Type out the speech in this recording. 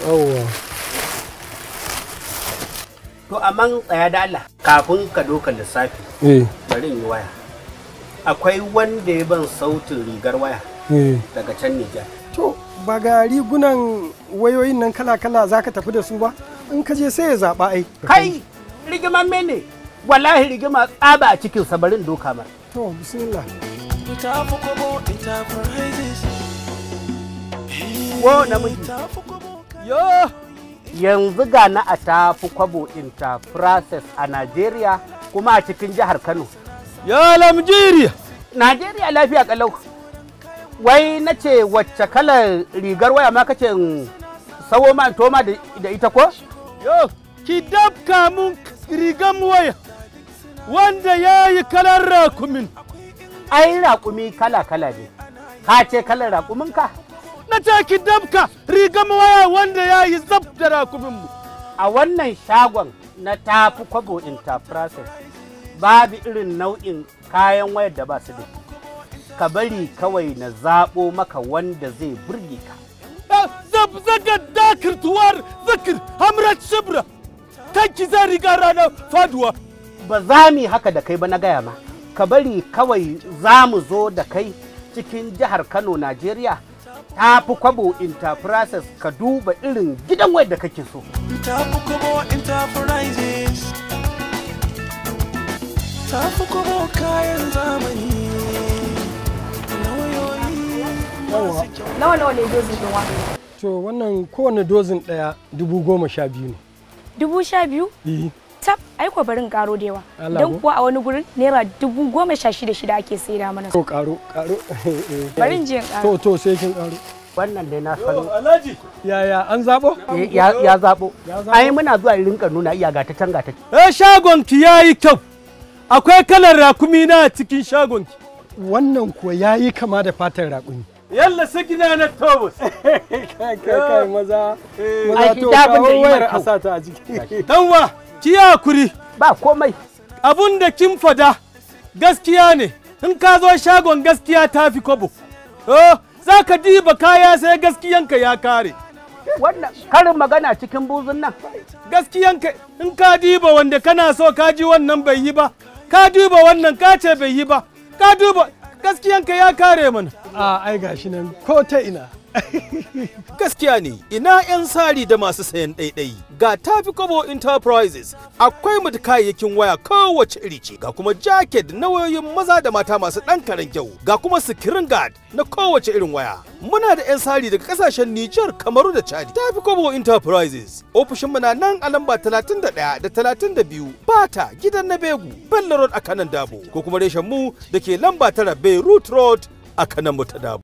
Yawwa. To amma tsaya da Allah kafin ka doka lissafi. Bari in yi waya. Akwai wanda ya ban sautin rigar waya daga can Nijar. To ba ga rigunan wayoyin nan kala-kala za ka tafi da su ba? In ka je sai ya zaɓa ai. Kai rigiman mene? Wallahi rigima tsaba a cikin sabarin doka ma. To bismillah. Wo namiji. Yo! Yanzu ga na a tafi kwabo Enterprises a Najeriya kuma a cikin jihar Kano. Ya Lamjiriya! Najeriya lafiya kalau. Wai na ce wacce kalar rigar waya ma kace sawo man toma da ita ko? Yo, ki dabka mun rigar waya wanda ya yi kalar rakumin. Ai rakumi kala-kala ne. Ka ce kalar rakuminka? Na ce ki dabka rigar waya wanda ya yi zab da rakuminmu. A wannan shagon na tafi kwabo Enterprises babu irin nau'in kayan wayar da ba su da ka bari kawai na zaɓo maka wanda zai burge ka. Zab zaga dakir tuwar zakir hamrat shibra kanki zai riga ranar faduwa. Ba za mu haka da kai ba na gaya ma. Ka bari kawai za mu zo da kai cikin jihar Kano, Najeriya. Tafi kwabo Enterprises ka duba irin gidan wayar da kake so. Tafi kwabo Enterprises. Tafi kwabo kayan zamani. Nawa ne dozin ɗin wa? To wannan kowane dozin ɗaya 12,000 ne. 12,000? Tab, aiko barin karo da yawa. Don kuwa a wani gurin naira 16,600 ake saida mana. To karo. Barin jin karo. To sai kin karo. Wannan dai na san. Alhaji. Yaya an zabo? Ya zabo. Ai muna zuwa rinka nuna iya ga ta can ga ta. Shagon ki yayi kyau. Akwai kalar rakumi na cikin shagon ki. Wannan kuwa yayi kama da fatar rakumi. Yalla sagina na Thomas. Kai maza to kawo wayar asata a jiki. Danwa, ki hakuri. Ba komai. Abun da kin fada gaskiya ne. In ka zo shagon gaskiya ta fi kobo. Za ka diba kaya sai gaskiyanka ya kare. Wannan karin magana cikin buzun nan. Gaskiyanka in ka diba wanda kana so ka ji wannan bai yi ba. Ka duba wannan ka ce bai yi ba. Ka duba gaskiyanka ya kare mana. Ai gashi nan ko ta ina. Gaskiya ne, ina 'yan sari da masu sayan ɗaiɗai. Ga tafi kobo Enterprises, akwai mu da kayayyakin waya kowace iri ce, ga kuma jacket na wayoyin maza da mata masu ɗan karen kyau, ga kuma screen guard na kowace irin waya. Muna da 'yan sari daga ƙasashen Nijar, Kamaru da Chad. Tafi kobo Enterprises, ofishinmu na nan a lamba 31 da 32, Bata, gidan na Begu, Bello Road a kanan Dabo, ko kuma reshen mu da ke lamba 9 Beirut Road a kanan mu ta Dabo.